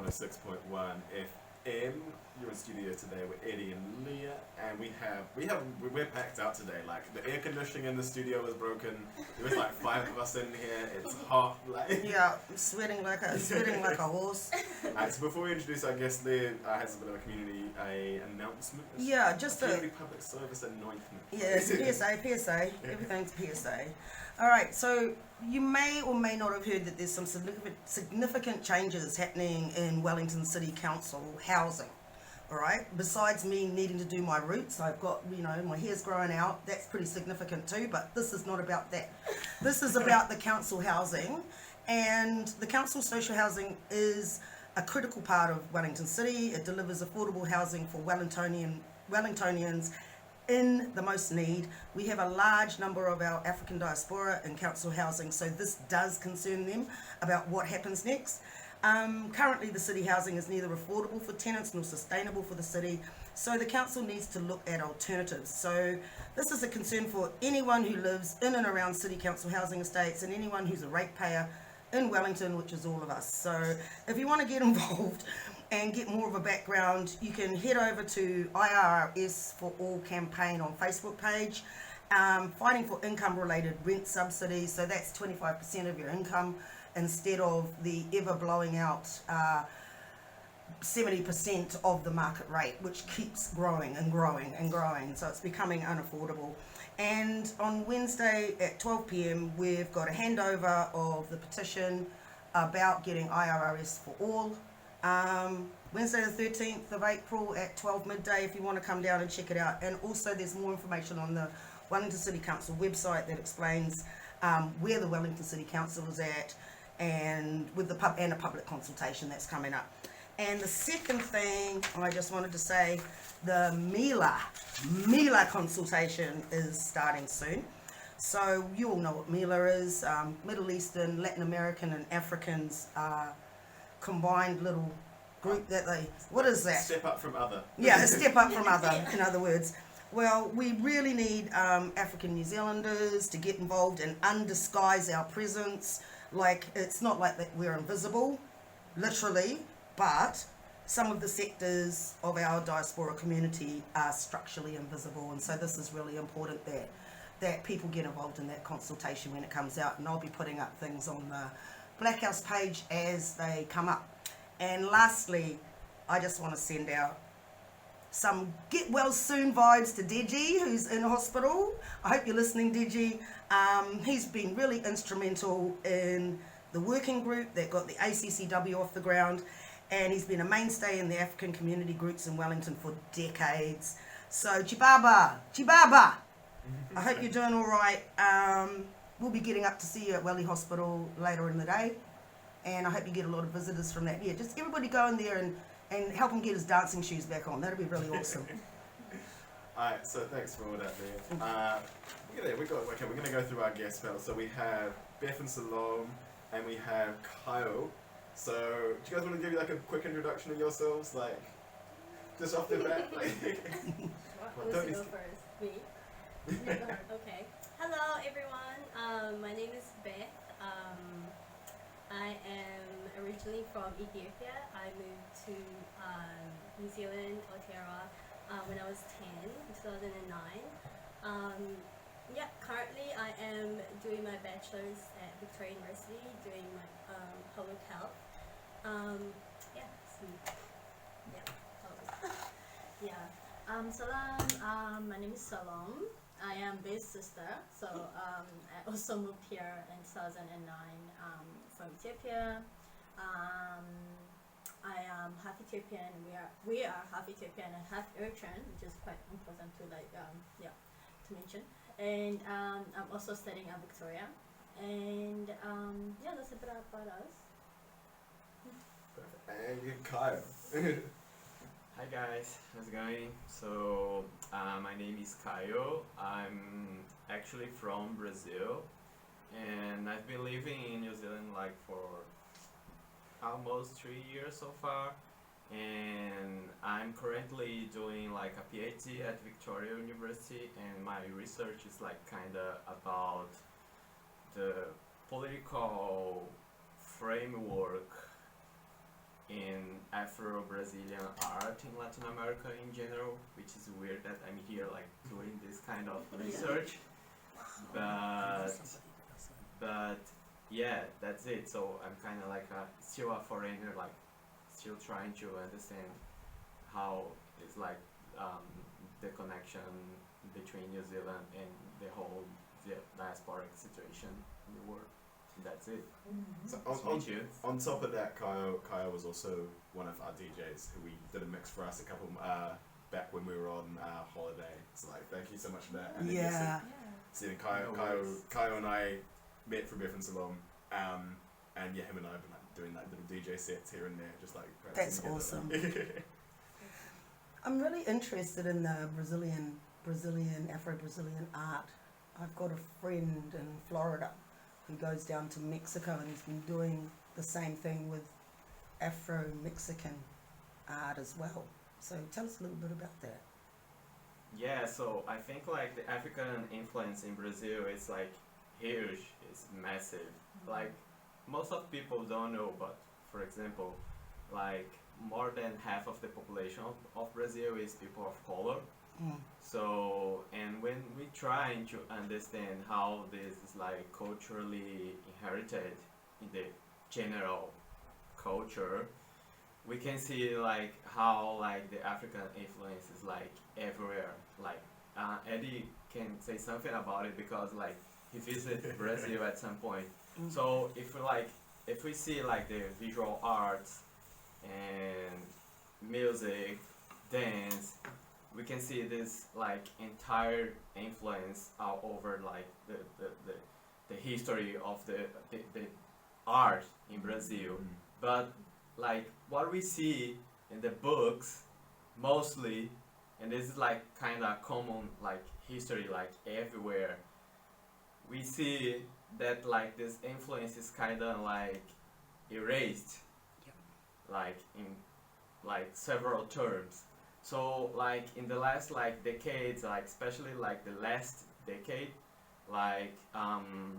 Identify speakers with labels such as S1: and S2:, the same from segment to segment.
S1: 106.1 FM. You're in studio today with Eddie and Leah, and we're packed out today. Like, the air conditioning in the studio is broken. There's like 5 of us in here. It's hot. Like,
S2: yeah, I'm sweating like a horse.
S1: Alright, so before we introduce our guest, Leah has a bit of a community announcement.
S2: Yeah, just a
S1: community public service announcement.
S2: Yeah, it's PSA. Everything's PSA. All right, so you may or may not have heard that there's some significant changes happening in Wellington City Council housing. All right, besides me needing to do my roots, I've got, my hair's growing out. That's pretty significant too, but this is not about that. This is about the council housing, and the council social housing is a critical part of Wellington City. It delivers affordable housing for Wellingtonians in the most need. We have a large number of our African diaspora in council housing, so this does concern them about what happens next. Currently the city housing is neither affordable for tenants nor sustainable for the city, so the council needs to look at alternatives. So this is a concern for anyone who lives in and around city council housing estates and anyone who's a ratepayer in Wellington, which is all of us. So if you want to get involved and get more of a background, you can head over to IRS for All campaign on Facebook page, fighting for income related rent subsidies. So that's 25% of your income instead of the ever blowing out 70% of the market rate, which keeps growing and growing and growing. So it's becoming unaffordable. And on Wednesday at 12 p.m, we've got a handover of the petition about getting IRS for all. Wednesday the 13th of April at 12 midday if you want to come down and check it out. And also there's more information on the Wellington City Council website that explains where the Wellington City Council is at, and with a public consultation that's coming up. And the second thing I just wanted to say, the Mila consultation is starting soon. So you all know what Mila is. Middle Eastern, Latin American and Africans combined little group that what is that?
S1: Step up from other.
S2: Yeah, a step up from other, in other words. Well, we really need African New Zealanders to get involved and undisguise our presence. Like, it's not like that we're invisible, literally, but some of the sectors of our diaspora community are structurally invisible, and so this is really important that people get involved in that consultation when it comes out, and I'll be putting up things on the Blackhouse page as they come up. And lastly, I just want to send out some get well soon vibes to Deji, who's in hospital. I hope you're listening, Deji. He's been really instrumental in the working group that got the ACCW off the ground, and he's been a mainstay in the African community groups in Wellington for decades. So Chibaba, I hope you're doing all right. We'll be getting up to see you at Welly Hospital later in the day, and I hope you get a lot of visitors from that. Yeah, just everybody go in there and help him get his dancing shoes back on. That'd be really awesome.
S1: Alright, so thanks for all that there. We're going to go through our guest panel. So we have Beth and Selome, and we have Caio. So do you guys want to give you like a quick introduction of yourselves, like just off the bat? Like,
S3: who's to go first? Me? Okay. Hello everyone. My name is Beth. I am originally from Ethiopia. I moved to New Zealand, Aotearoa, when I was 10 in 2009. Currently I am doing my bachelor's at Victoria University, doing my public health. Salam. My name is Selome. I am Beth's sister. So I also moved here in 2009 from Ethiopia. I am half Ethiopian. We are half Ethiopian and half Eritrean, which is quite important to to mention. And I'm also studying at Victoria. And that's a bit about us.
S1: And you, Caio.
S4: Hi guys, how's it going? So my name is Caio. I'm actually from Brazil, and I've been living in New Zealand like for almost 3 years so far, and I'm currently doing like a PhD at Victoria University, and my research is like kinda about the political framework in Afro-Brazilian art in Latin America in general, which is weird that I'm here like doing this kind of research. But yeah, that's it. So I'm kind of like still a foreigner, like still trying to understand how it's like the connection between New Zealand and the whole diasporic situation in the world. That's it.
S1: So
S4: Sweet you.
S1: on top of that, Caio was also one of our DJs who we did a mix for us a couple back when we were on holiday. So like, thank you so much for that. And then
S2: Yeah.
S1: so then
S4: No worries.
S1: Caio and I met from Beth and Selome, and yeah, him and I have been like doing like little DJ sets here and there, just like
S2: That's
S1: practicing
S2: awesome.
S1: together.
S2: I'm really interested in the Brazilian, Afro-Brazilian art. I've got a friend in Florida who goes down to Mexico and has been doing the same thing with Afro-Mexican art as well. So tell us a little bit about that.
S4: Yeah, so I think like the African influence in Brazil is like huge, it's massive. Like most of people don't know, but for example, like more than half of the population of Brazil is people of color. So, and when we try to understand how this is like culturally inherited in the general culture, we can see like how like the African influence is like everywhere. Like Eddie can say something about it because like he visited Brazil at some point. So if we see like the visual arts and music, dance, we can see this like entire influence all over like the history of the art in Brazil. But like what we see in the books mostly, and this is like kind of common like history like everywhere, we see that like this influence is kind of like erased, like in like several terms. So like in the last like decades, like especially like the last decade, like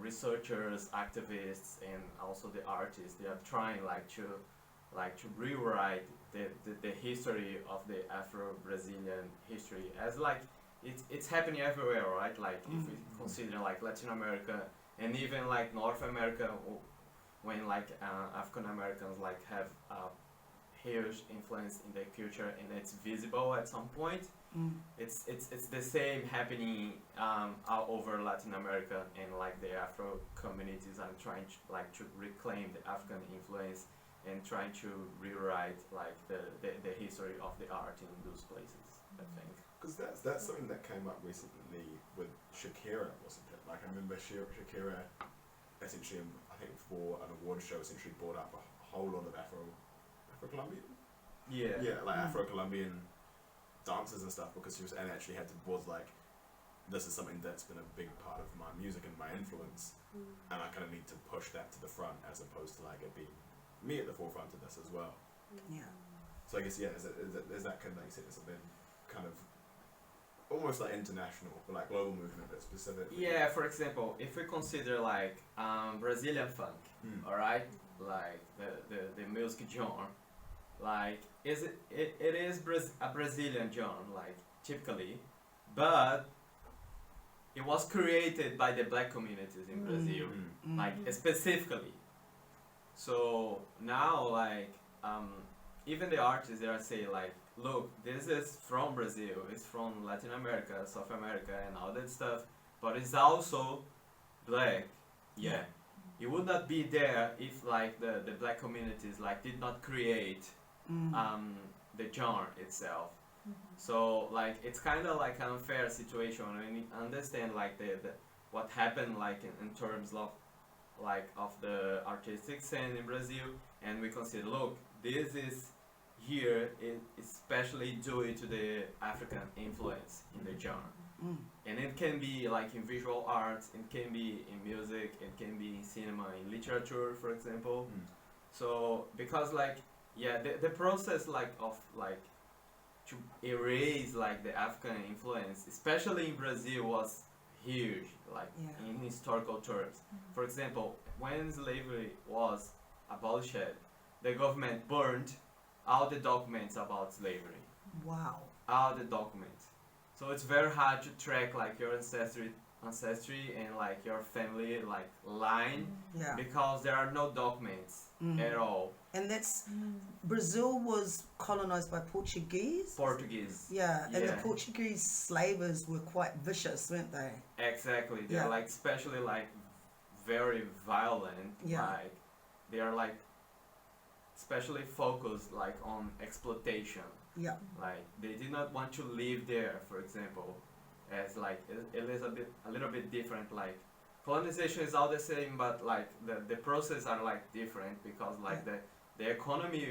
S4: researchers, activists, and also the artists, they are trying like to rewrite the history of the Afro-Brazilian history as like it's happening everywhere, right? Like if we consider like Latin America and even like North America, when like African Americans like have huge influence in their culture and it's visible at some point. It's the same happening all over Latin America, and like the Afro communities are trying to reclaim the African influence and trying to rewrite like the history of the art in those places, I think.
S1: Because that's something that came up recently with Shakira, wasn't it? Like I remember Shakira essentially, I think for an award show, essentially brought up a whole lot of Afro-Colombian? Yeah, like Afro-Colombian dances and stuff, because she was, and actually was like, this is something that's been a big part of my music and my influence, and I kind of need to push that to the front as opposed to like it being me at the forefront of this as well.
S2: Yeah.
S1: So I guess, yeah, there's that kind of, like you said, it's been kind of almost like international, or like global movement, but specifically.
S4: Yeah, for example, if we consider like Brazilian funk, alright, like the music genre, like it is a Brazilian genre, like typically, but it was created by the black communities in Brazil, like specifically. So now like even the artists, they are saying like, look, this is from Brazil, it's from Latin America, South America, and all that stuff, but it's also black. Yeah, it would not be there if like the black communities like did not create the genre itself. So like it's kind of like an unfair situation when you understand like the what happened like in terms of like of the artistic scene in Brazil, and we consider, look, this is here especially due to the African influence in the genre. And it can be like in visual arts, it can be in music, it can be in cinema, in literature, for example. So because like, yeah, the process like of like to erase like the African influence, especially in Brazil, was huge, like in historical terms. For example, when slavery was abolished, the government burned all the documents about slavery.
S2: Wow.
S4: All the documents. So it's very hard to track like your ancestry and like your family like line
S2: Yeah.
S4: because there are no documents at all.
S2: And that's Brazil was colonized by Portuguese.
S4: Portuguese.
S2: Yeah, and the
S4: Yeah.
S2: Portuguese slavers were quite vicious, weren't they?
S4: Exactly. They're
S2: Yeah.
S4: like especially like very violent.
S2: Yeah.
S4: Like they are like especially focused like on exploitation.
S2: Yeah.
S4: Like they did not want to live there, for example, as like it is a little bit different. Like colonization is all the same, but like the process are like different because like the economy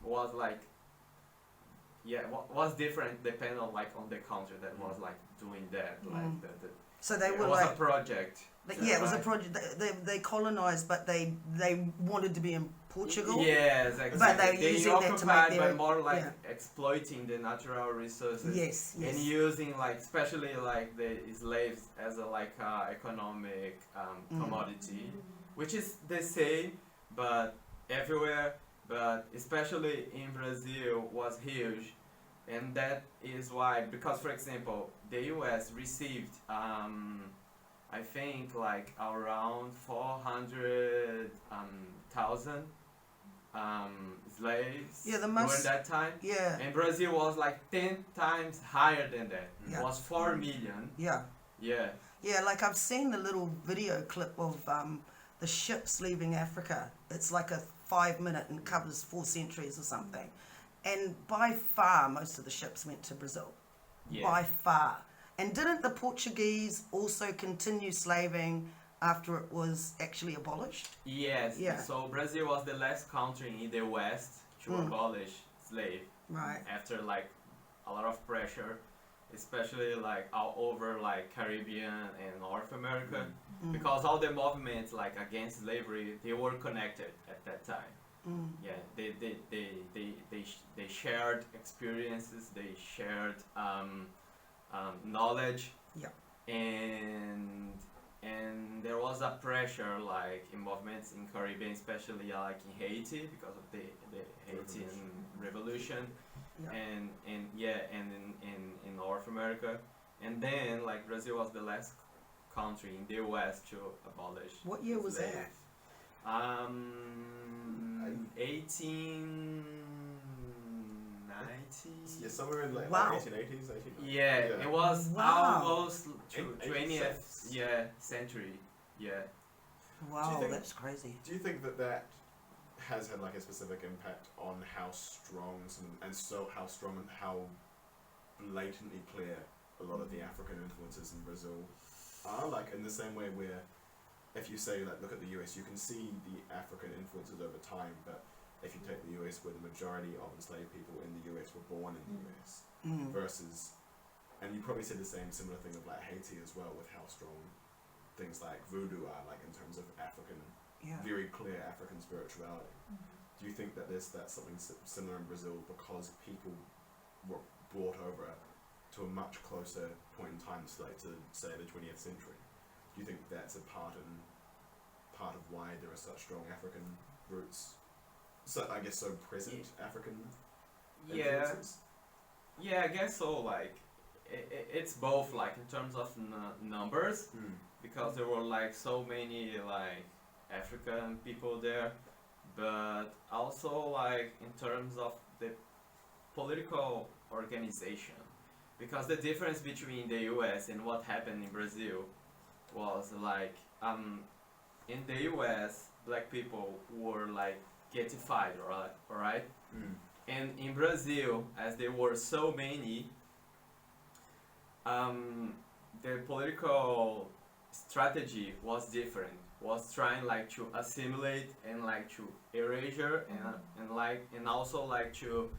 S4: was like was different depending on like on the country that was like doing that. Like
S2: So they
S4: it
S2: were
S4: was
S2: like
S4: a project.
S2: yeah, it was a project. They colonized, but they wanted to be in Portugal.
S4: Yes, exactly.
S2: But they were using that to make
S4: occupied
S2: their
S4: by more like
S2: yeah.
S4: exploiting the natural resources.
S2: Yes, yes.
S4: And using like especially like the slaves as a like economic commodity, which is the same but everywhere, but especially in Brazil was huge, and that is why, because for example the US received I think like around 400,000 slaves
S2: Yeah, the
S4: during
S2: most
S4: that time.
S2: yeah,
S4: And Brazil was like 10 times higher than that.
S2: Yeah.
S4: It was 4 million.
S2: yeah.
S4: Yeah.
S2: Yeah, like I've seen the little video clip of the ships leaving Africa. It's like a 5-minute and covers 4 centuries or something. And by far, most of the ships went to Brazil.
S4: Yeah.
S2: By far. And didn't the Portuguese also continue slaving after it was actually abolished?
S4: Yes.
S2: Yeah.
S4: So Brazil was the last country in the West to abolish slave
S2: Right.
S4: after like a lot of pressure, especially like all over like Caribbean and North America, because all the movements like against slavery, they were connected at that time. Yeah, they shared experiences, they shared knowledge,
S2: Yeah.
S4: and there was a pressure like in movements in Caribbean, especially like in Haiti because of the Haitian revolution,
S2: Yeah.
S4: and in North America, and then like Brazil was the last country in the West to abolish.
S2: What year was
S4: slaves.
S2: that?
S4: 1890.
S1: Yeah, somewhere in like
S2: Wow.
S1: 1880s, 1890s.
S4: Yeah, it was
S2: Wow.
S4: almost to
S1: In
S4: 20th century. Yeah.
S2: Wow,
S1: think-
S2: that's crazy.
S1: Do you think that that has had like a specific impact on how strong how strong and how blatantly clear a lot of the African influences in Brazil are? Like in the same way where if you say like look at the US, you can see the African influences over time, but if you take the US where the majority of enslaved people in the US were born in the US versus, and you probably said the similar thing of like Haiti as well, with how strong things like voodoo are, like in terms of African,
S2: Yeah.
S1: very clear African spirituality. Do you think that that's something similar in Brazil because people were brought over to a much closer point in time, so like to say the 20th century? Do you think that's a part of why there are such strong African roots? So I guess so present African influences?
S4: Yeah, I guess so. Like, it's both, like, in terms of numbers, because there were, like, so many, like, African people there, but also, like, in terms of the political organization. Because the difference between the US and what happened in Brazil was, like, in the US, black people were, like, getified, alright? And in Brazil, as there were so many, the political strategy was different. Was trying like to assimilate and like to erasure and also like to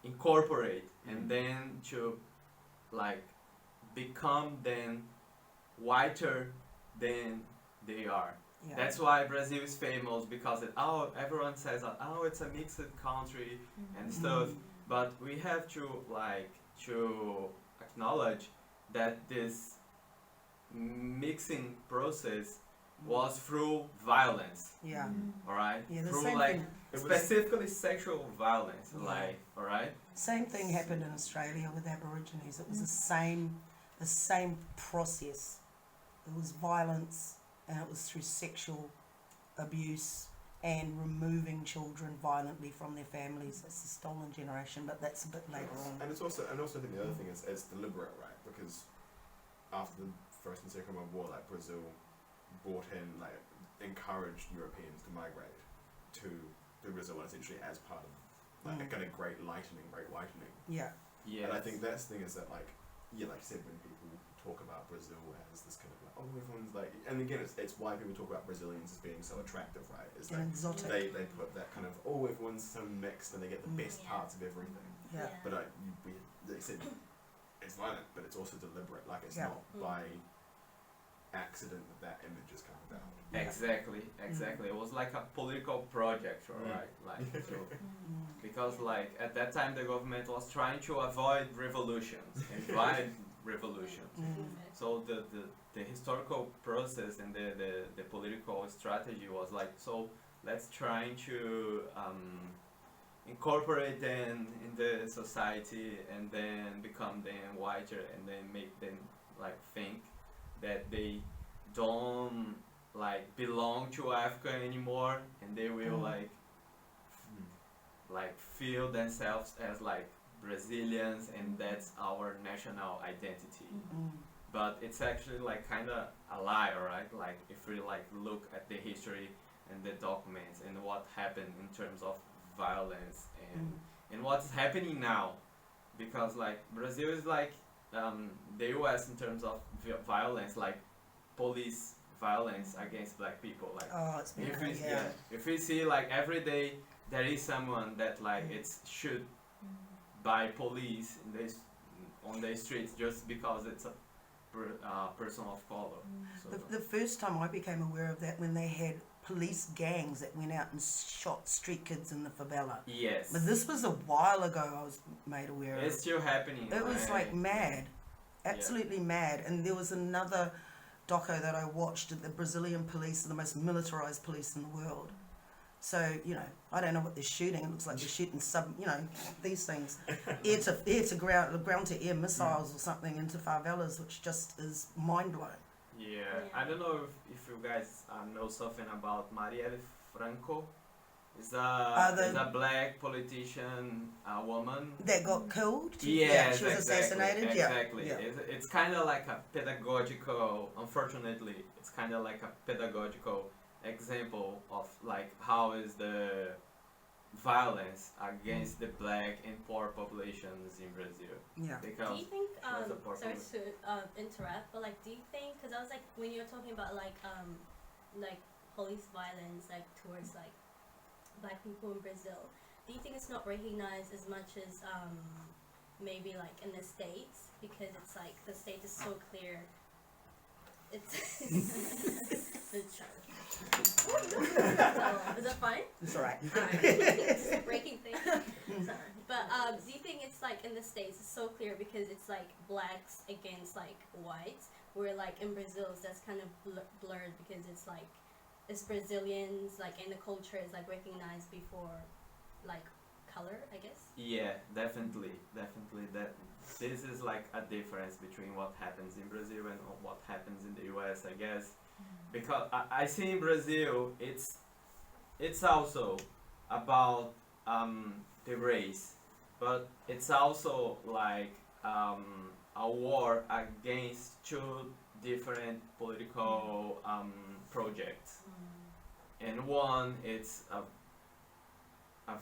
S4: incorporate and then to like become then whiter than they are.
S2: Yeah.
S4: That's why Brazil is famous, because everyone says that it's a mixed country and stuff, but we have to like to acknowledge that this mixing process was through violence.
S2: Yeah.
S4: All right,
S2: Yeah, the
S4: through
S2: same
S4: like
S2: thing.
S4: specifically sexual violence.
S2: Yeah.
S4: Like, all right.
S2: Same thing happened in Australia with Aborigines. It was the same process. It was violence, and it was through sexual abuse and removing children violently from their families. It's the stolen generation, but that's a bit later on.
S1: And it's also, I think the other thing is it's deliberate, right? Because after the First and Second World War, like Brazil brought in, like encouraged Europeans to migrate to Brazil essentially as part of like a kind of great whitening.
S2: Yeah.
S4: Yeah.
S1: And I think that's the thing is that like you said, when people talk about Brazil as this kind of like, oh, everyone's like, and again it's why people talk about Brazilians as being so attractive, right? Is that
S2: And exotic.
S1: they put that kind of, oh, everyone's so mixed and they get the best parts of everything.
S2: Yeah.
S1: But they said it's violent, but it's also deliberate. Like it's
S2: Yeah.
S1: not by accident that image has come about.
S2: Yeah.
S4: Exactly. It was like a political project, right? Like, so, because like at that time the government was trying to avoid revolutions and violent revolutions. So the historical process and the political strategy was like, so let's try to incorporate them in the society and then become them whiter and then make them like think that they don't like belong to Africa anymore, and they will like feel themselves as like Brazilians, and that's our national identity. But it's actually like kind of a lie, right? Like if we like look at the history and the documents and what happened in terms of violence and what's happening now, because like Brazil is like the US in terms of violence, like police violence against black people. Like
S2: It's been
S4: if we see like every day there is someone that like it's shoot by police on the streets just because it's a person of color. So
S2: The first time I became aware of that when they had police gangs that went out and shot street kids in the favela.
S4: yes,
S2: But this was a while ago I was made aware of.
S4: it's still happening.
S2: It was
S4: right?
S2: like mad, absolutely mad. And there was another doco that I watched. The Brazilian police are the most militarized police in the world. So, I don't know what they're shooting. It looks like they're shooting these things, air to ground to air missiles or something into favelas, which just is mind blowing.
S4: Yeah, I don't know if you guys know something about Marielle Franco. Is a black politician, woman.
S2: That got killed?
S4: Yes,
S2: she was assassinated?
S4: Exactly.
S2: Yeah.
S4: It's kind of like a pedagogical, unfortunately, it's kind of like a pedagogical example of like how is the violence against the black and poor populations in Brazil.
S2: Yeah.
S4: Because
S3: do you think,
S4: was a poor
S3: sorry to interrupt, but like, do you think, because I was like, when you're talking about like police violence, like towards like black people in Brazil, do you think it's not recognized as much as maybe like in the States, because it's like the States is so clear. It's so, is that fine?
S2: It's alright.
S3: Just a breaking thing. Sorry. But do you think it's like in the States it's so clear because it's like blacks against like whites, where like in Brazil that's kind of blurred because it's like it's Brazilians, like, and the culture is like recognized before like color, I guess?
S4: yeah, definitely that this is like a difference between what happens in Brazil and what happens in the US, I guess. Because I see in Brazil it's also about the race, but it's also like a war against two different political projects. And one, it's a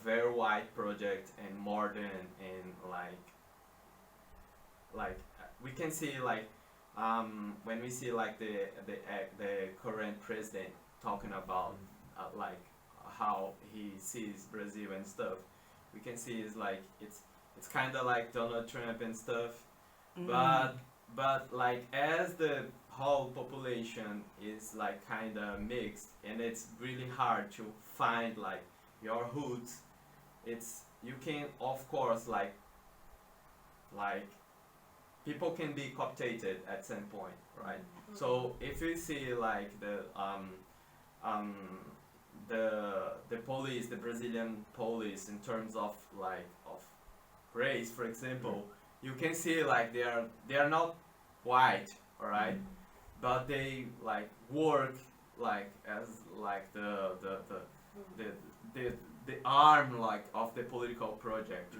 S4: very wide project and modern, and like we can see like when we see like the current president talking about like how he sees Brazil and stuff, we can see is like it's kind of like Donald Trump and stuff, but like as the whole population is like kind of mixed, and it's really hard to find like your roots. It's you can of course like people can be cooptated at some point, right? So if you see like the police, the Brazilian police, in terms of race, for example, you can see like they are not white, alright, but they like work like as like the arm like of the political project,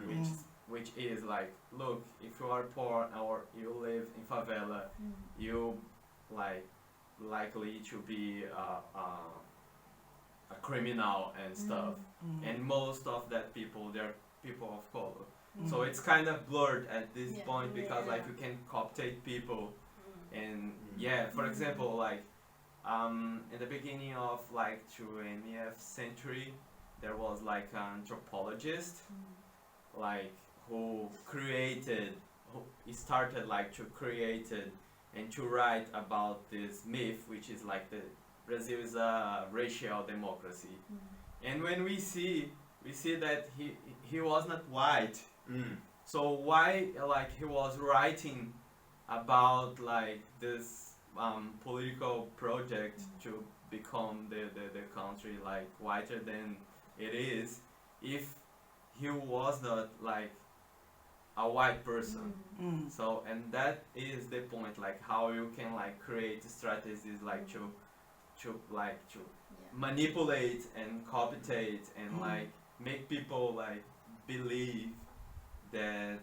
S4: which is like, look, if you are poor or you live in favela, you like likely to be a criminal and stuff, and most of that people, they're people of color. So it's kind of blurred at this point because like you can cooptate people, and for example, like in the beginning of like 20th century, there was like an anthropologist like who started like to create it and to write about this myth, which is like the Brazil is a racial democracy. And when we see that he was not white, so why like he was writing about like this political project to become the country like whiter than it is, if he was not like a white person. So, and that is the point, like how you can like create strategies like to manipulate and cooptate and like make people like believe that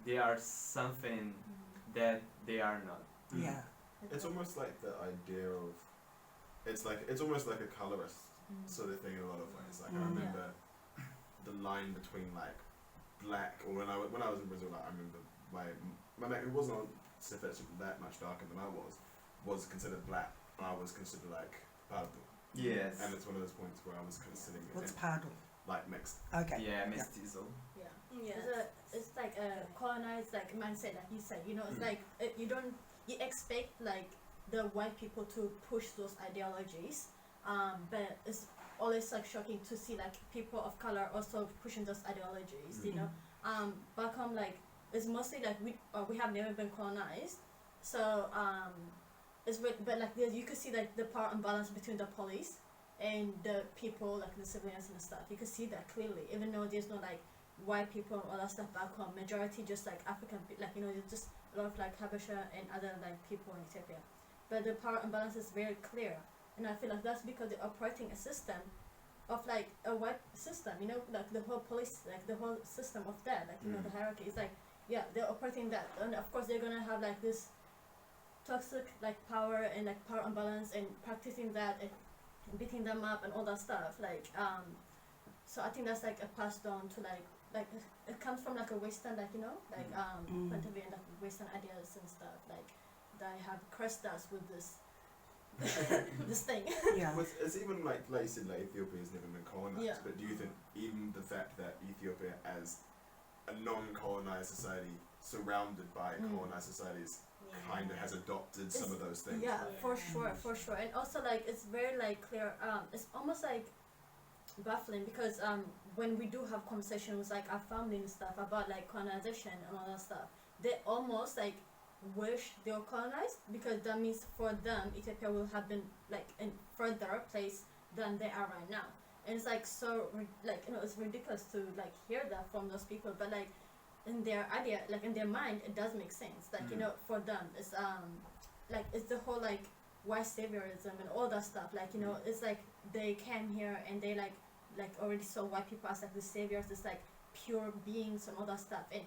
S4: they are something that they are not.
S2: Yeah.
S1: It's almost like the idea of, it's almost like a colorist sort of thing in a lot of ways. Like I remember the line between like black, or when I was in Brazil, like I remember my mate, who wasn't statistically that much darker than I was considered black, and I was considered like pardo.
S4: Yes.
S1: And it's one of those points where I was considering
S2: What's pardo?
S1: like mixed.
S2: Okay.
S4: Yeah, mestizo.
S3: It's like a colonized like mindset, like you said. You know, it's like you expect like the white people to push those ideologies, but it's always like shocking to see like people of color also pushing those ideologies. You know, back home like it's mostly like we have never been colonized, so but like you could see like the power imbalance between the police and the people, like the civilians and stuff. You could see that clearly, even though there's no like white people and all that stuff back home. Majority just like African, like you know, there's just a lot of like Habesha and other like people in Ethiopia. But the power imbalance is very clear, and I feel like that's because they're operating a system of like a white system. You know, like the whole police, like the whole system of that, like you know, the hierarchy is like they're operating that, and of course they're gonna have like this toxic like power and like power imbalance and practicing that and beating them up and all that stuff. Like so I think that's like a passed on to like it comes from like a Western, like you know, like point of view and like Western ideas and stuff, like they have crushed us with this this thing.
S2: Yeah.
S1: It's even like you said, like Ethiopia's never been colonized, but do you think even the fact that Ethiopia as a non-colonized society surrounded by colonized societies kind of has adopted some of those things?
S3: Yeah, for sure. And also like it's very like clear, it's almost like baffling because when we do have conversations with like our family and stuff about like colonization and all that stuff, they almost like wish they were colonized, because that means for them Ethiopia will have been like in further place than they are right now. And it's like so like you know, it's ridiculous to like hear that from those people, but like in their idea, like in their mind, it does make sense. Like you know, for them it's like it's the whole like white saviorism and all that stuff. Like you know, it's like they came here and they like already saw white people as like the saviors, it's like pure beings and all that stuff. And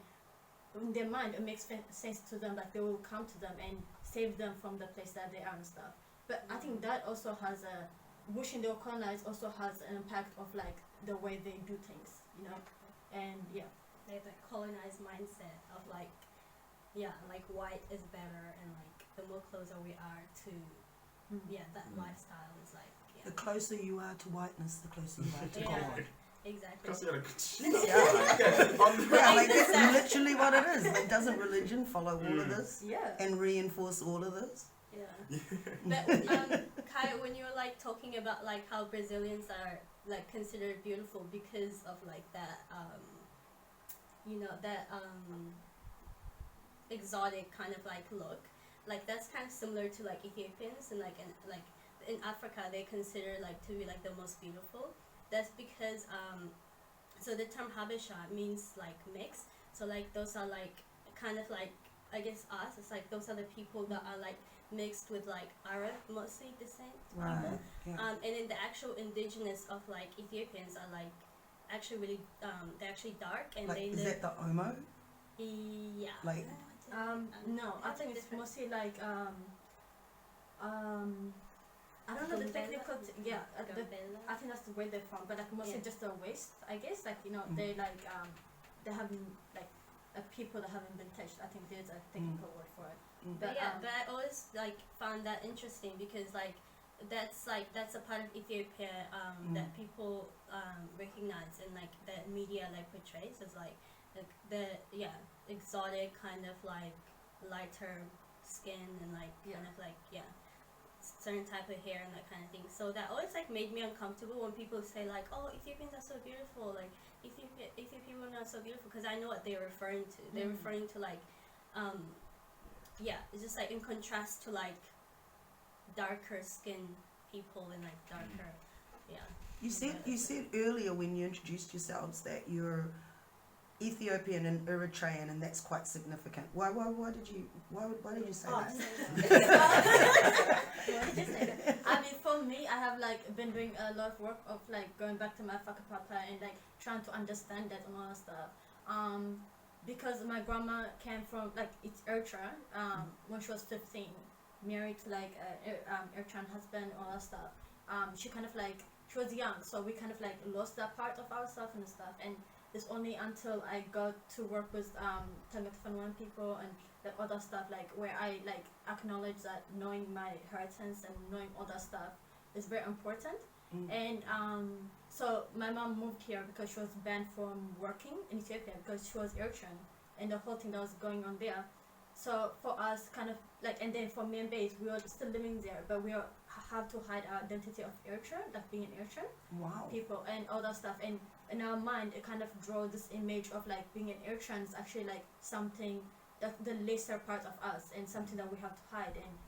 S3: in their mind, it makes sense to them, like they will come to them and save them from the place that they are and stuff. But I think that also has a wishing they were colonized also has an impact of like the way they do things, you know. And they have that colonized mindset of like like white is better, and like the more closer we are to that lifestyle is like
S2: The closer you are to whiteness, the closer you are to God.
S3: Exactly.
S1: Because you had a
S2: Yeah, like that's literally what it is. Like, doesn't religion follow all of this and reinforce all of this?
S3: Yeah. But Caio, when you were like talking about like how Brazilians are like considered beautiful because of like that you know, that exotic kind of like look. Like that's kind of similar to like Ethiopians, and like in Africa they consider like to be like the most beautiful. That's because so the term Habesha means like mix. So like those are like kind of like, I guess us, it's like those are the people that are like mixed with like Arab mostly descent people.
S2: Yeah.
S3: And then the actual indigenous of like Ethiopians are like actually really they're actually dark, and
S2: Like,
S3: they
S2: is
S3: live.
S2: that the Omo?
S3: Yeah.
S2: Like,
S5: No, I think it's mostly like I don't know the technical. I think that's the way they're from, but like mostly just the West, I guess. Like they like they haven't like people that haven't been touched. I think there's a technical word for it.
S3: But I always like found that interesting because like that's a part of Ethiopia that people recognize, and like the media like portrays as like the exotic kind of like lighter skin and like kind of like certain type of hair and that kind of thing. So that always like made me uncomfortable when people say like, oh, Ethiopians are so beautiful, like Ethiopian women are so beautiful, because I know what they're referring to. They're referring to like it's just like in contrast to like darker skin people and like darker
S2: you said earlier when you introduced yourselves that you're Ethiopian and Eritrean, and that's quite significant. Why did you say that?
S5: I mean, for me, I have like been doing a lot of work of like going back to my whakapapa and like trying to understand that and all that stuff. Because my grandma came from like it's Eritrea. When she was 15, married to like Eritrean husband, all that stuff. She kind of like she was young, so we kind of like lost that part of ourselves and stuff. And it's only until I got to work with Tangatafanwan people and that other stuff, like where I like acknowledge that knowing my inheritance and knowing all that stuff is very important. And so my mom moved here because she was banned from working in Ethiopia because she was Eritrean and the whole thing that was going on there. So for us, kind of like, and then for me and Base, we were still living there, but we have to hide our identity of Eritrea, like being an Eritrean people and all that stuff. And in our mind, it kind of draws this image of like being an Eritrean is actually like something that the lesser part of us and something that we have to hide. And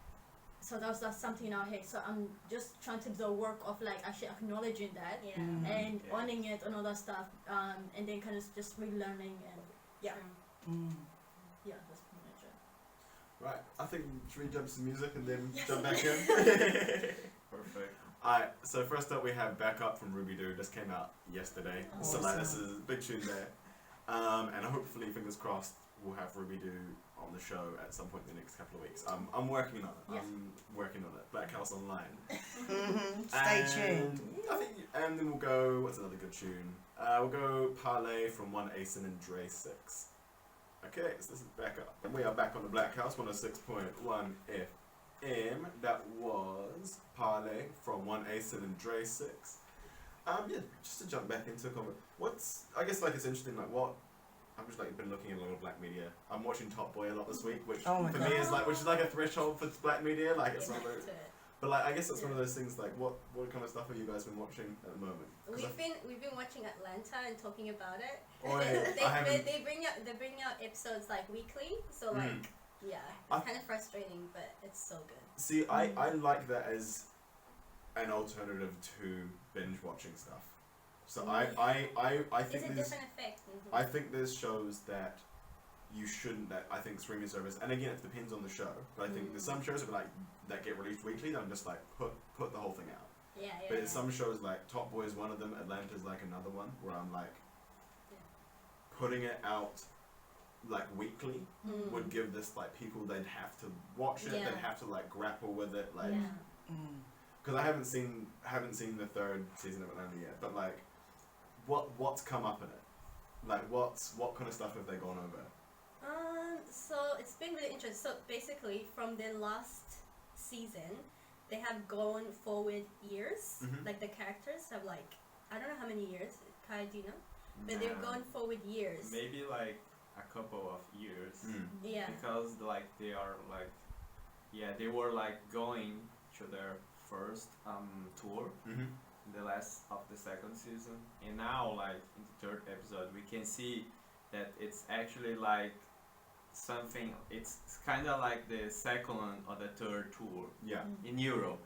S5: so that's something in our head. So I'm just trying to do the work of like actually acknowledging that and owning it and all that stuff, and then kind of just relearning and that's pretty much it.
S1: Right, I think should we jump to some music and then jump back in?
S4: Perfect.
S1: Alright, so first up we have Back Up from Ruby Doo, just came out yesterday. So like this is a big tune there. And hopefully, fingers crossed, we'll have Ruby Doo on the show at some point in the next couple of weeks. I'm working on it. I'm working on it. Blackhouse Online.
S2: Stay tuned.
S1: I think, and then we'll go, what's another good tune? We'll go Parlay from One Asin and Dre 6. Okay, so this is Back Up. And we are back on the Blackhouse 106.1 FM. That was Parlay from One Asin and Dre 6. Just to jump back into a comment. I guess like it's interesting, like what, I've just like been looking at a lot of black media. I'm watching Top Boy a lot this week, which for me is like, which is like a threshold for black media. Like it's not very, but like I guess it's one of those things. Like what kind of stuff have you guys been watching at the moment?
S3: We've been watching Atlanta and talking about it.
S1: Oh,
S3: they bring out episodes like weekly, so like it's kind of frustrating, but it's so good.
S1: See, I like that as an alternative to binge watching stuff. So I think
S3: it's a different effect.
S1: I think there's shows that you shouldn't. That I think streaming service, and again, it depends on the show. But I think there's some shows that get released weekly that I'm just like put the whole thing out. But in some shows like Top Boy is one of them. Atlanta's like another one where I'm like putting it out like weekly would give this like people they'd have to watch it. They'd have to like grapple with it like. Because I haven't seen the third season of Atlanta yet, but like, what's come up in it? Like, what kind of stuff have they gone over?
S3: So it's been really interesting. So basically, from the last season, they have gone forward years. Like the characters have like, I don't know how many years. Caio, do you know? But they've gone forward years.
S4: Maybe like a couple of years.
S3: Yeah.
S4: Because like they are like, they were like going to their first tour, the last of the second season, and now like in the third episode we can see that it's actually like something. It's kind of like the second or the third tour
S1: Yeah.
S4: in Europe.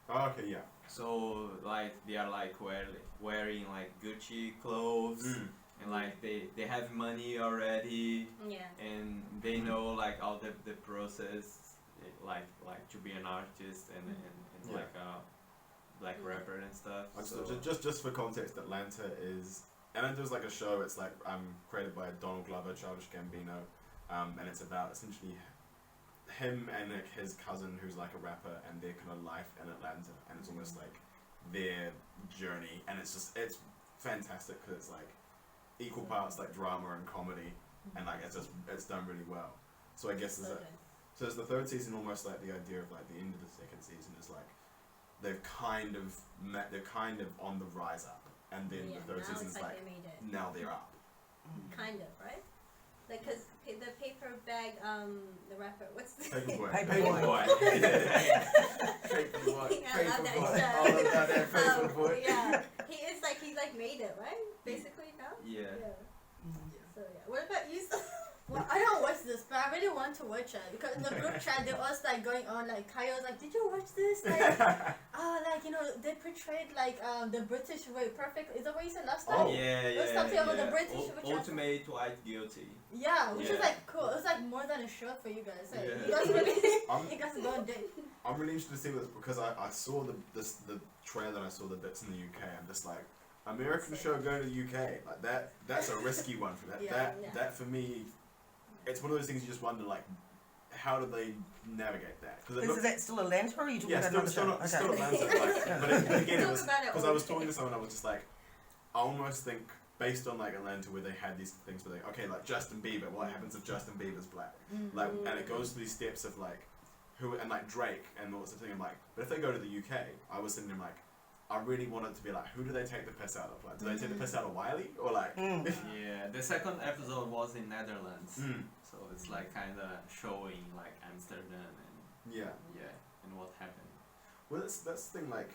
S1: Oh, okay, yeah.
S4: So like they are like wearing like Gucci clothes, and like they have money already,
S3: Yeah.
S4: and they know like all the process, like to be an artist and
S1: Yeah.
S4: like a black rapper and stuff.
S1: So just for context, Atlanta is like a show. It's like created by Donald Glover, Childish Gambino, and it's about essentially him and like his cousin who's like a rapper and their kind of life in Atlanta, and it's almost like their journey, and it's fantastic because it's like equal parts like drama and comedy, and like it's done really well. So I guess so it's the third season, almost like the idea of like the end of the second season is like they're kind of on the rise up, and then the third season is like
S3: they made it.
S1: now they're up.
S3: Kind of, right? Like, cause the paper bag, the rapper, what's the
S1: Paperboy.
S2: Paperboy.
S1: Paperboy.
S3: I love that
S1: Paperboy.
S3: show.
S1: All about that Paperboy.
S3: Yeah, he's like made it, right? Basically now.
S4: Yeah.
S3: So yeah. What about you?
S5: Well, I don't watch this, but I really want to watch it because in the group chat they're all like going on like Caio's like, did you watch this? Like, like they portrayed like the British way perfect. Is that what you said last time?
S1: Oh.
S5: Let's talk about the British which
S4: Ultimate White Guilty.
S5: Yeah, which is
S4: Yeah.
S5: like cool. It was like more than a show for you guys. Like,
S4: Yeah.
S5: you guys really,
S1: I'm-
S5: you guys go on date.
S1: I'm really interested to see this because I saw the trailer and I saw the bits in the UK. I'm just like, American show going to the UK, like that's a risky one for that.
S5: Yeah,
S1: That for me, it's one of those things you just wonder like, how do they navigate that?
S2: Is that still Atlanta, or are you talking
S1: Yeah,
S2: about
S1: still
S2: another show?
S1: not Atlanta. Like, but again, it was
S3: Talk about it
S1: because
S3: all
S1: I was
S3: the
S1: talking to
S3: time.
S1: someone. I was just like, I almost think based on like Atlanta, where they had these things where they okay, like Justin Bieber. What happens if Justin Bieber's black? Like, and it goes through these steps of like, who and like Drake and all sorts of thing. I'm like, but if they go to the UK, I was thinking like, I really want it to be like, who do they take the piss out of? Like, do they take the piss out of Wiley or like?
S4: Yeah, the second episode was in Netherlands,
S1: Mm.
S4: so it's like kind of showing like Amsterdam and
S1: Yeah.
S4: and what happened.
S1: Well, that's the thing. Like,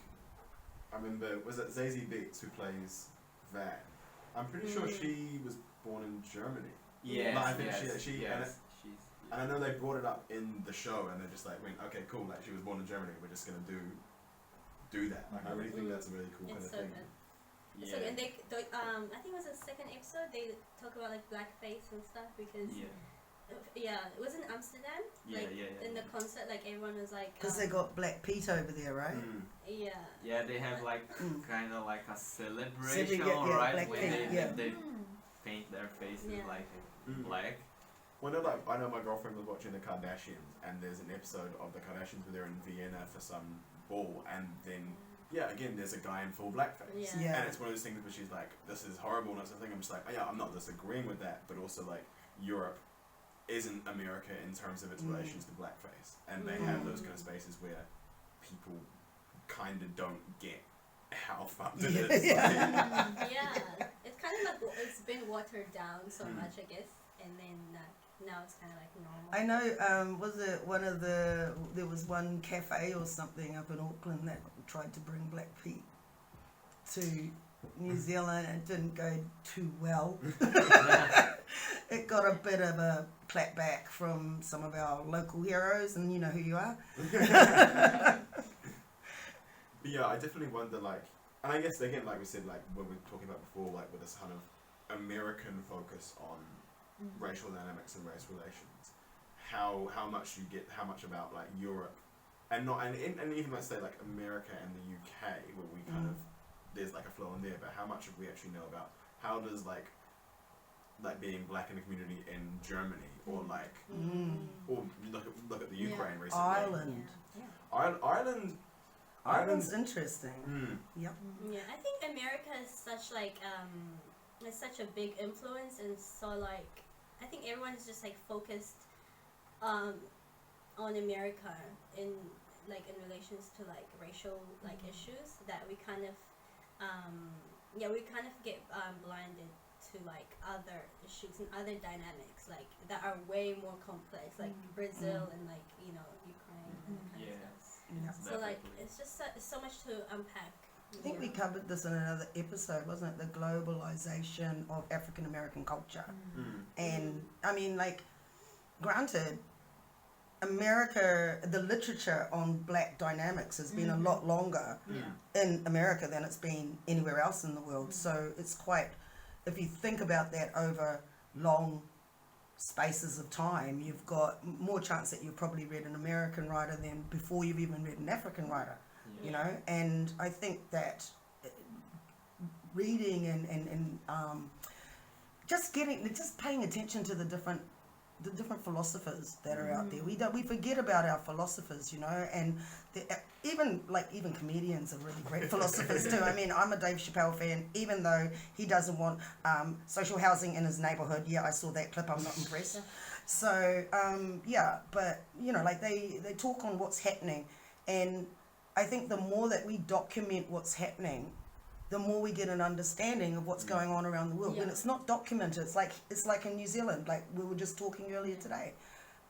S1: I remember was it Zazie Beetz who plays Van? I'm pretty sure she was born in Germany.
S4: Yes,
S1: No, I think
S4: yes,
S1: she-
S4: yes,
S1: and it-
S4: she's.
S1: And I know they brought it up in the show, and they just like went, okay, cool. Like she was born in Germany. We're just gonna do that. Like I really think that's a really cool kind
S3: It's
S1: of
S3: so
S1: thing.
S3: good. So and they I think it was the second episode. They talk about like blackface and stuff because it was in Amsterdam. Like in the concert, like everyone was like.
S2: Because they got Black Pete over there, right?
S1: Mm.
S3: Yeah.
S4: Yeah, they have like kind of like a celebration,
S2: Segregate, yeah,
S4: right?
S2: Black
S4: When
S2: Pete,
S4: they,
S2: yeah.
S4: they paint their faces
S3: Yeah.
S4: like
S1: Mm.
S4: black.
S1: Well, I know my girlfriend was watching the Kardashians, and there's an episode of the Kardashians where they're in Vienna for some ball, and then again, there's a guy in full blackface.
S2: Yeah.
S1: And it's one of those things where she's like, this is horrible, and that's the thing. I'm just like, I'm not disagreeing with that, but also like Europe isn't America in terms of its relations to blackface, and they have those kind of spaces where people kind of don't get how fucked it is.
S3: Yeah. It's kind of like it's been watered down so much, I guess, and then now it's kind of like normal.
S2: I know, was it there was one cafe or something up in Auckland that tried to bring Black Pete to New Zealand and it didn't go too well. It got a bit of a clapback from some of our local heroes, and you know who you are.
S1: But yeah, I definitely wonder, like, and I guess again, like we said, like when we were talking about before, like with this kind of American focus on racial dynamics and race relations, how much about like Europe, and even let's say like America and the UK, where we kind of there's like a flow in there, but how much we actually know about how does like being black in a community in Germany or like or look at the Ukraine recently.
S2: Ireland. Ireland's interesting. Yep.
S3: Yeah, I think America is such like it's such a big influence, and so like I think everyone's just like focused on America in relations to like racial like issues that we kind of get blinded to like other issues and other dynamics like that are way more complex, like Brazil and like Ukraine and that kind of stuff.
S2: Yeah.
S3: So like it's just so much to unpack.
S2: I think we covered this in another episode, wasn't it? The globalization of African American culture. And I mean, like, granted, America, the literature on black dynamics has been a lot longer in America than it's been anywhere else in the world. So it's quite, if you think about that over long spaces of time, you've got more chance that you've probably read an American writer than before you've even read an African writer, you know. And I think that reading and just paying attention to the different philosophers that are out there. We forget about our philosophers, you know, and even comedians are really great philosophers too. I mean, I'm a Dave Chappelle fan, even though he doesn't want social housing in his neighborhood. Yeah, I saw that clip. I'm not impressed. So but you know, like they talk on what's happening, and I think the more that we document what's happening, the more we get an understanding of what's going on around the world. When it's not documented, it's like in New Zealand, like we were just talking earlier today.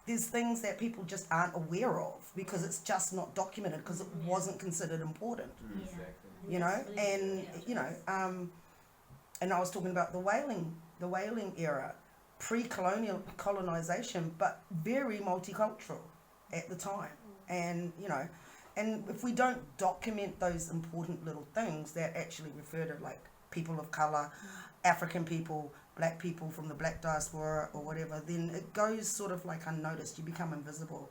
S2: There's things that people just aren't aware of because it's just not documented because it wasn't considered important.
S4: Exactly.
S2: You know, and you know, and I was talking about the whaling era, pre-colonial colonization, but very multicultural at the time, and you know. And if we don't document those important little things that actually refer to like people of colour, African people, black people from the black diaspora or whatever, then it goes sort of like unnoticed. You become invisible.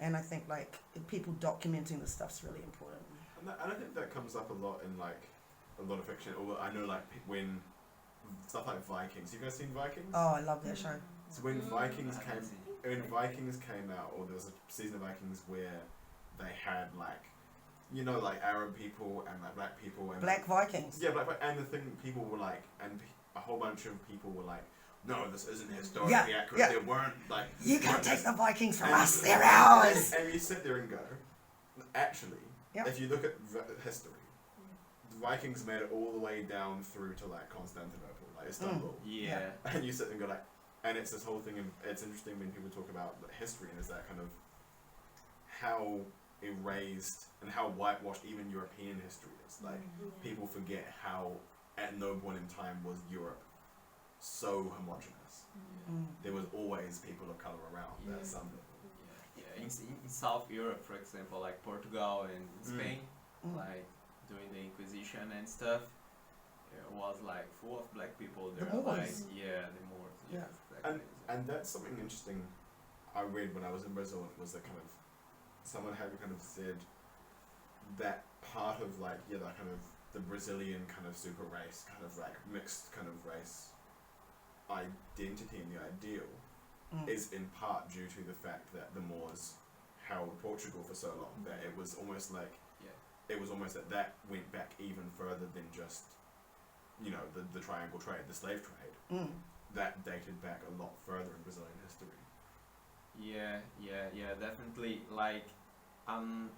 S2: And I think like people documenting the stuff's really important.
S1: And I think that comes up a lot in like a lot of fiction. Or I know like when stuff like Vikings. You guys seen Vikings?
S2: Oh, I love that show.
S1: So when Vikings came out, or there was a season of Vikings where they had like, you know, like Arab people and like black people and
S2: Black Vikings.
S1: Yeah, and the thing people were like, and a whole bunch of people were like, no, this isn't historically accurate.
S2: Yeah.
S1: They weren't like.
S2: You can't take the Vikings from us. They're ours.
S1: And you sit there and go, actually, if you look at history, the Vikings made it all the way down through to like Constantinople, like Istanbul.
S4: Yeah.
S1: And you sit and go like, and it's this whole thing, and it's interesting when people talk about history and is that kind of how erased and how whitewashed even European history is. Like people forget how at no point in time was Europe so homogenous. There was always people of color around at some level.
S4: In South Europe, for example, like Portugal and Spain, like during the Inquisition and stuff, it was like full of black people. There
S2: The Moors.
S4: like the Moors.
S2: Yeah.
S4: Exactly.
S1: And that's something interesting I read when I was in Brazil. It was a kind of someone had kind of said that part of like that kind of the Brazilian kind of super race, kind of like mixed kind of race identity and the ideal is in part due to the fact that the Moors held Portugal for so long that it was almost like it was almost that went back even further than just the triangle trade, the slave trade. That dated back a lot further in Brazilian history.
S4: Yeah, definitely. Like,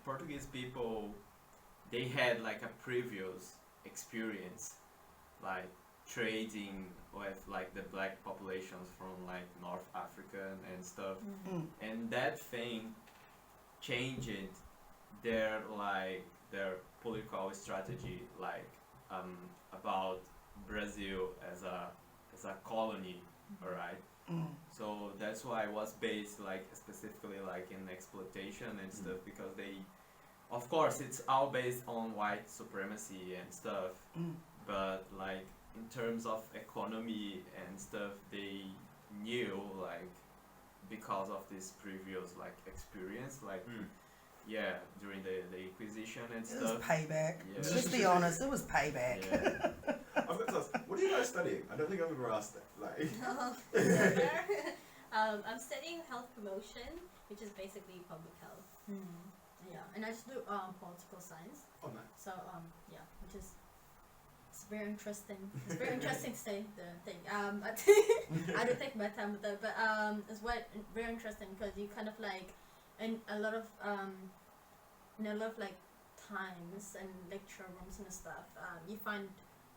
S4: Portuguese people, they had like a previous experience, like trading with like the black populations from like North Africa and stuff, and that thing changed their political strategy, like about Brazil as a colony, alright. So that's why it was based like specifically like in exploitation and stuff, because they, of course, it's all based on white supremacy and stuff, but like in terms of economy and stuff, they knew like because of this previous like experience, like during the Inquisition and
S2: It
S4: stuff.
S2: was payback.
S4: Yeah.
S2: Let's be honest, it was payback.
S4: Yeah.
S1: I've got to ask, what are you guys studying? I don't think I've ever asked that. Like,
S3: I'm studying health promotion, which is basically public health.
S5: Yeah, and I just do political science.
S1: oh no.
S5: So which is it's very interesting. It's very interesting to say the thing. I don't take my time with that, but it's very interesting because you kind of like in a lot of like times and lecture rooms and stuff, you find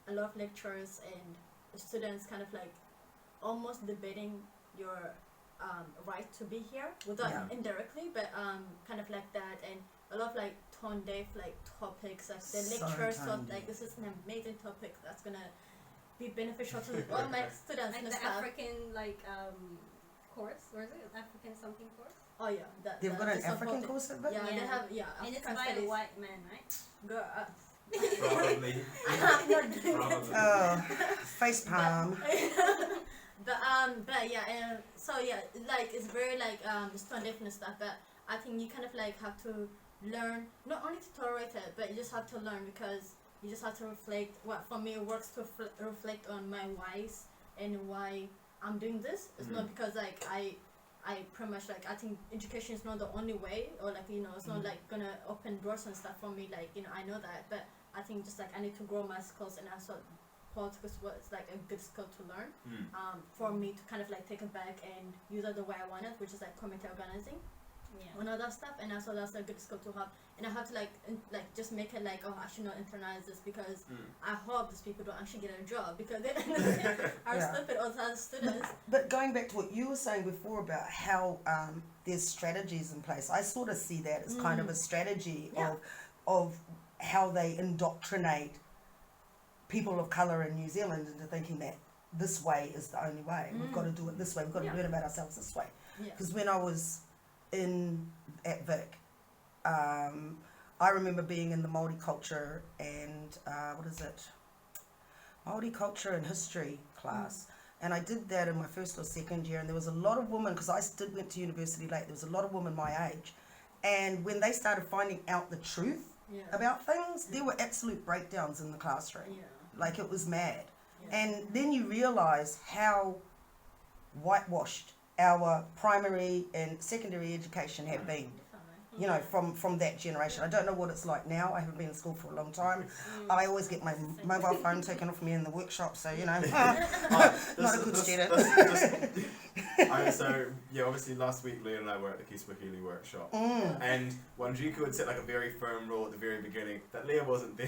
S5: a lot of lecturers and students kind of like almost debating your right to be here without indirectly, but kind of like that, and a lot of like tone deaf like topics, like the lecturers thought like this is an amazing topic that's gonna be beneficial to all my students
S3: Like
S5: and
S3: the
S5: stuff.
S3: African course. Or is it African something course?
S5: Oh yeah,
S2: They've got an
S5: the
S2: African
S5: supported-
S2: course at Vic?
S5: Yeah, they
S3: Yeah.
S5: have
S3: And it's
S5: African
S3: by a
S5: studies.
S3: white man, right?
S5: Girl,
S4: Probably.
S5: I'm not doing that.
S4: Probably.
S2: Oh, face palm.
S5: But yeah, so yeah, like it's very like it's tone deaf and stuff. But I think you kind of like have to learn not only to tolerate it, but you just have to learn because you just have to reflect. What for me it works to reflect on my whys and why I'm doing this. It's not because like I pretty much like I think education is not the only way, or like it's not like gonna open doors and stuff for me. Like I know that, but I think just like I need to grow my skills, and I thought politics was like a good skill to learn. For me to kind of like take it back and use it the way I want it, which is like community organizing
S3: Yeah.
S5: and all that stuff. And I thought that's a good skill to have. And I have to like just make it like, oh, I should not internalize this because I hope these people don't actually get a job because they are
S2: Yeah.
S5: stupid or as students.
S2: But going back to what you were saying before about how there's strategies in place, I sort of see that as kind of a strategy
S5: Yeah.
S2: of how they indoctrinate people of colour in New Zealand into thinking that this way is the only way. We've got to do it this way. We've got to
S5: Yeah.
S2: learn about ourselves this way.
S5: Yeah.
S2: Because when I was at Vic, I remember being in the multiculture and multiculture and history class, and I did that in my first or second year. And there was a lot of women, because I went to university late. There was a lot of women my age, and when they started finding out the truth
S5: Yeah.
S2: about things, there were absolute breakdowns in the classroom.
S5: Yeah.
S2: Like it was mad.
S5: Yeah.
S2: And then you realise how whitewashed our primary and secondary education had been, you know, from that generation. I don't know what it's like now. I haven't been in school for a long time. I always get my mobile phone taken off me in the workshop, so, you know, not a good student.
S1: So, yeah, obviously last week Leah and I were at the Kiswahili workshop, and Wanjiku had set like a very firm rule at the very beginning that Leah wasn't there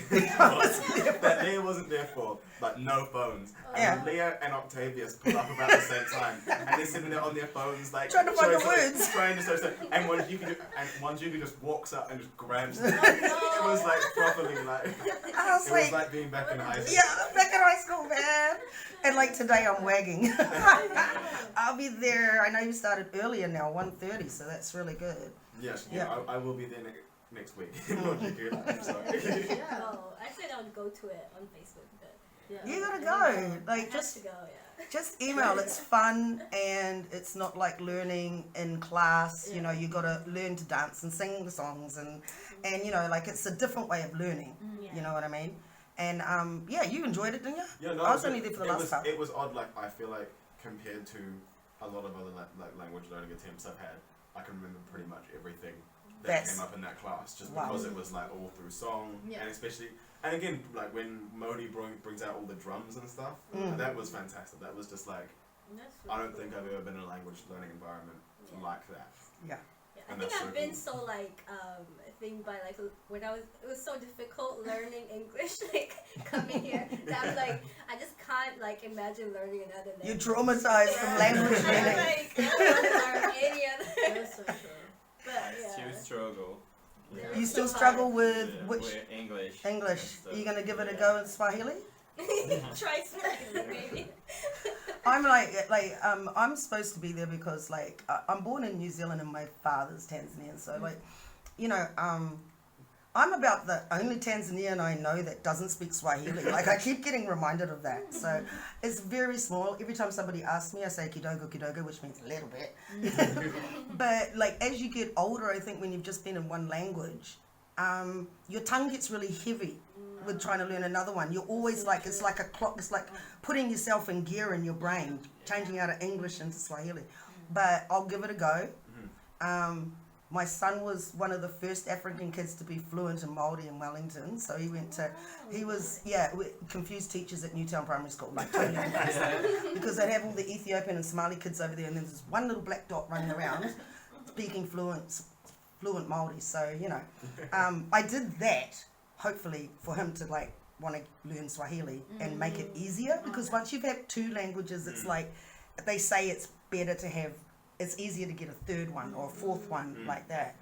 S1: for, like no phones. And Leah and Octavius pulled up about the same time, and they're sitting there on their phones like
S2: Trying to find the words.
S1: trying to search, and Wanjiku just walks up and just grabs them. It was like properly like
S2: I was
S1: it was like being back in high school.
S2: yeah, back in high school, man. And like today I'm wagging. I'll be there. I know you started earlier now, 1:30, so that's really good.
S1: Yes,
S2: Yeah.
S1: I will be there next week. I'm sorry.
S5: Yeah.
S3: Oh, I said I would go to it on Facebook, but
S5: Yeah.
S2: You gotta
S5: And
S2: go. Like
S3: I have
S2: just
S3: to go, yeah.
S2: just email. It's fun and it's not like learning in class. You know, you gotta learn to dance and sing the songs and you know, like it's a different way of learning.
S3: Yeah.
S2: You know what I mean? And yeah, you enjoyed it, didn't you?
S1: Yeah, no,
S2: I was only there for the last part.
S1: It was odd. Like I feel like compared to a lot of other like language learning attempts I've had, I can remember pretty much everything that
S2: That's-
S1: came up in that class, just
S2: Wow.
S1: because it was like all through song,
S5: Yeah.
S1: and especially, and again, like when Modi brings out all the drums and stuff, that was fantastic. That was just like
S5: That's
S1: I
S5: really
S1: don't think I've ever been in a language learning environment
S3: Yeah.
S1: like that.
S2: Yeah.
S3: Yeah, I
S1: And
S3: think
S1: that's
S3: I've
S1: so
S3: been
S1: cool.
S3: so like I think by like when it was so difficult learning English like coming here that I'm like I just can't like imagine learning another language.
S2: You're traumatized from language
S3: I'm
S2: learning.
S3: like I don't want to learn any other.
S5: That's so true.
S3: But yeah.
S4: Still struggle.
S3: Yeah.
S2: You still
S3: So
S2: struggle
S3: hard.
S2: with
S4: Yeah,
S2: which
S4: with English.
S2: English?
S4: and stuff.
S2: Are you gonna give it a
S4: Yeah.
S2: go in Swahili?
S3: Try Swahili maybe.
S2: I'm I'm supposed to be there because like I'm born in New Zealand and my father's Tanzanian, so like, you know, I'm about the only Tanzanian I know that doesn't speak Swahili. Like I keep getting reminded of that. So it's very small. Every time somebody asks me, I say kidogo kidogo, which means a little bit. But like as you get older, I think when you've just been in one language, your tongue gets really heavy with trying to learn another one. You're always like, it's like a clock. It's like putting yourself in gear in your brain, changing out of English into Swahili. But I'll give it a go. My son was one of the first African kids to be fluent in Māori in Wellington, so he went to, we confused teachers at Newtown Primary School, like totally confused, because they'd have all the Ethiopian and Somali kids over there, and then there's one little black dot running around speaking fluent Māori. So you know, I did that hopefully for him to like want to learn Swahili and make it easier, because once you've had two languages, it's like they say it's better to have. It's easier to get a third one or a fourth one like that.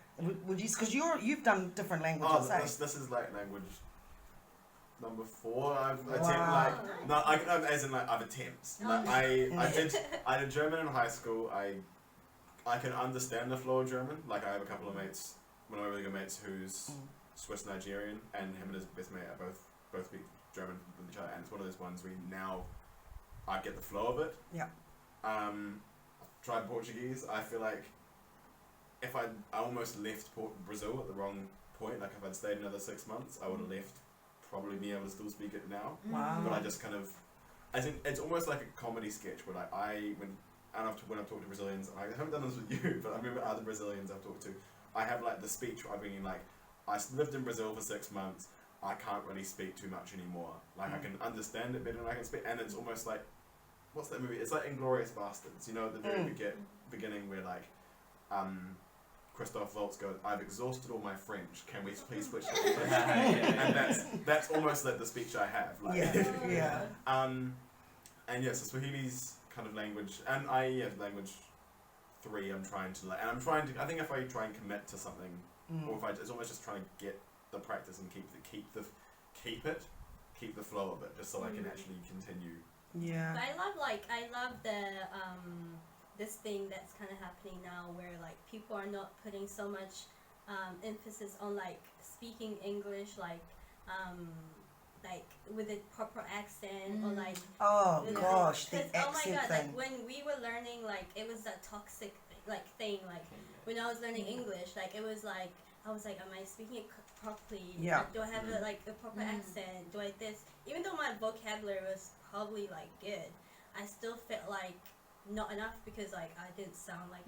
S2: Would you? Because you've done different languages.
S1: Oh, this is like language number 4 I've attempted.
S2: Wow.
S1: Like, no, as in like I've attempts. Like, I did German in high school. I can understand the flow of German. Like, I have a couple of mates, one of my really good mates who's Swiss Nigerian, and him and his best mate are both speak German with each other, and it's one of those ones I get the flow of it.
S2: Yeah.
S1: I've tried Portuguese. I feel like if I almost left Brazil at the wrong point. Like, if I'd stayed another 6 months, I would have left, probably being able to still speak it now.
S2: Wow.
S1: But I just kind of, I think it's almost like a comedy sketch where when I've talked to Brazilians, I haven't done this with you, but I remember other Brazilians I've talked to, I have like the speech where I'm being like, I lived in Brazil for 6 months, I can't really speak too much anymore. Like, I can understand it better than I can speak, and it's almost like, what's that movie? It's like Inglourious Bastards, you know, at the very beginning where like, Christoph Waltz goes, I've exhausted all my French, can we please switch to English? And that's almost like the speech I have. Like,
S2: Yeah.
S1: And yeah, so Swahili's kind of language, and language 3 I'm trying to, like, and I think if I try and commit to something, or if it's almost just trying to get the practice and keep the flow of it, just so I can actually continue.
S2: Yeah.
S3: But I love the this thing that's kind of happening now, where like people are not putting so much emphasis on like speaking English, like with a proper accent, or like
S2: oh gosh, the
S3: oh my
S2: accent
S3: god,
S2: thing.
S3: like when we were learning, like it was that toxic thing, like when I was learning English, like it was like I was like, am I speaking it properly?
S2: Yeah.
S3: Like, do I have a proper accent? Do I this? Even though my vocabulary was probably like good, I still felt like not enough, because like I didn't sound like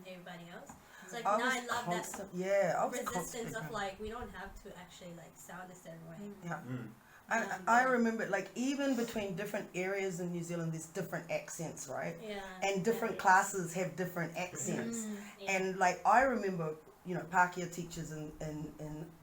S3: everybody else. So like now I love that resistance of like we don't have to actually like sound a certain way.
S2: Yeah. I remember, like, even between different areas in New Zealand, there's different accents, right?
S3: Yeah.
S2: And different classes have different accents. And like, I remember, you know, Pākehā teachers in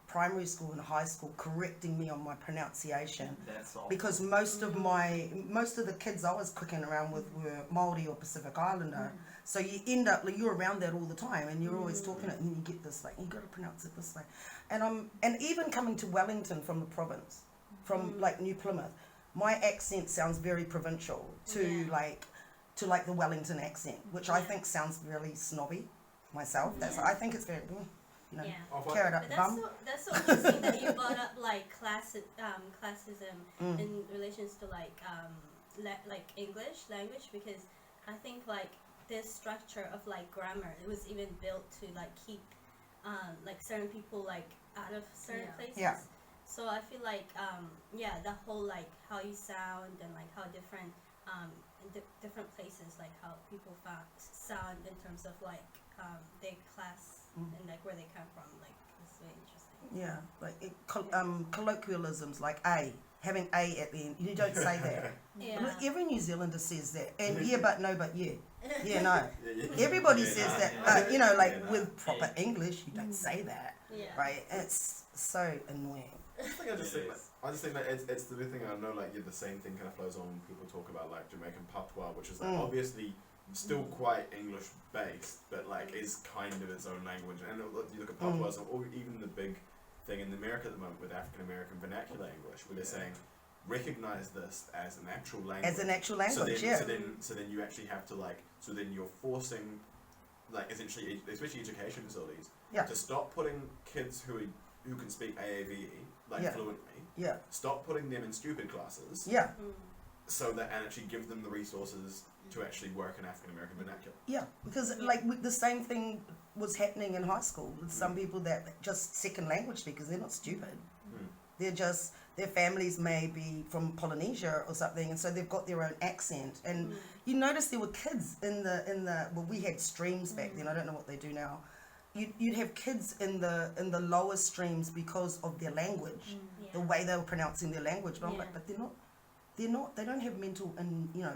S2: primary school and high school correcting me on my pronunciation.
S4: That's all.
S2: Because most of the kids I was cooking around with were Māori or Pacific Islander. So you end up, like, you're around that all the time, and you're always talking it, and you get this, like, you got to pronounce it this way. And even coming to Wellington from the province, from like New Plymouth, my accent sounds very provincial to like the Wellington accent, which I think sounds really snobby myself. I think it's very, you know, carrot up
S3: But
S2: the bum.
S3: that's so interesting that you brought up like classism in relations to like English language, because I think like this structure of like grammar, it was even built to like keep like certain people like out of certain places.
S2: Yeah.
S3: So I feel like the whole like how you sound, and like how different in different places, like how people sound in terms of like their class and like where they come from, like it's really interesting.
S2: Yeah, like colloquialisms like having a at the end. You don't say that.
S3: Yeah.
S2: Every New Zealander says that. And yeah, but no, but yeah. Yeah, no. Everybody says that. But, you know, like with proper English, you don't say that.
S3: Yeah.
S2: Right? It's so annoying.
S1: I just think that it's the thing. I know, like, the same thing kind of flows on when people talk about like Jamaican patois, which is like obviously still quite English based, but like is kind of its own language. And you look at patois, or even the big thing in America at the moment with African American vernacular English, where they're saying recognize this as an actual language. As an actual language, So then you actually have to so then you're forcing, like, essentially, especially education facilities, to stop putting kids who can speak AAVE fluently. Stop putting them in stupid classes. So that, and actually give them the resources to actually work in African American vernacular. Yeah, because the same thing was happening in high school with some people that just second language speakers. They're not stupid. They're just, their families may be from Polynesia or something, and so they've got their own accent. And you notice there were kids in the well, we had streams back then. I don't know what they do now. You'd have kids in the lower streams because of their language, the way they were pronouncing their language. But I'm like, but they don't have mental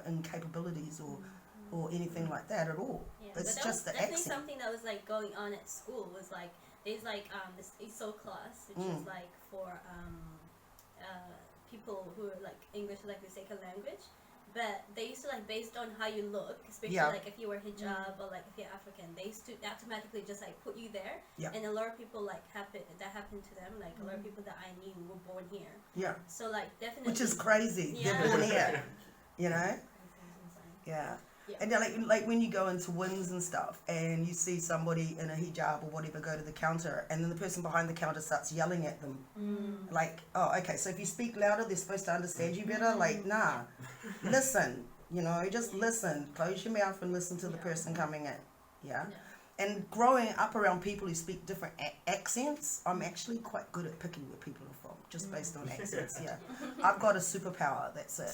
S1: incapabilities or anything like that at all. It's just the accent.
S3: Something that was like going on at school was like there's like this ESO class, which is like for people who are like English like the second language, but they used to like based on how you look, especially
S2: Yeah.
S3: like if you were hijab or like if you're African, they used to automatically just like put you there.
S2: Yeah.
S3: And a lot of people like that happened to them. Like a lot of people that I knew were born here.
S2: Yeah.
S3: So like definitely.
S2: Which is crazy.
S3: Yeah.
S2: They're born here. You know?
S3: Insane.
S2: Yeah.
S3: Yeah.
S2: And then, like when you go into wins and stuff and you see somebody in a hijab or whatever go to the counter and then the person behind the counter starts yelling at them. Like, oh, okay, so if you speak louder, they're supposed to understand you better? Like, nah. Listen, you know, just listen. Close your mouth and listen to the person coming in. Yeah? And growing up around people who speak different accents, I'm actually quite good at picking where people are from, just based on accents, yeah. I've got a superpower, that's it.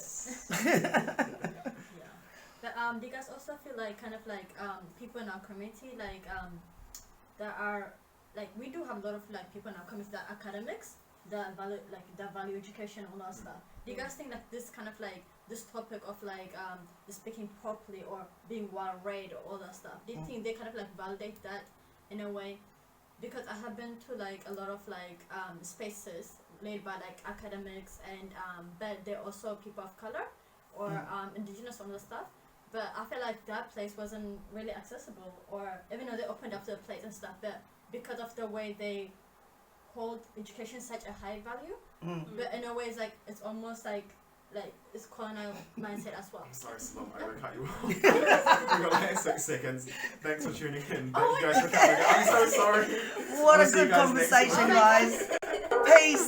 S5: But do you guys also feel like kind of like people in our community like that are like we do have a lot of like people in our community that are academics that value education and all that stuff. Do you guys think that this kind of like this topic of like speaking properly or being well read or all that stuff, do you think they kind of like validate that in a way? Because I have been to like a lot of like spaces led by like academics and but they're also people of color or indigenous and all that stuff. But I feel like that place wasn't really accessible, or even though they opened up the place and stuff, but because of the way they hold education such a high value, but in a way it's almost like it's colonial mindset as well.
S1: I'm sorry, Selome, I'm gonna cut you off. We've got like 6 seconds. Thanks for tuning in. Thank you guys for coming. I'm so sorry.
S2: What
S1: We'll
S2: a
S1: see you
S2: good
S1: guys next
S2: conversation,
S1: week.
S2: guys. Peace.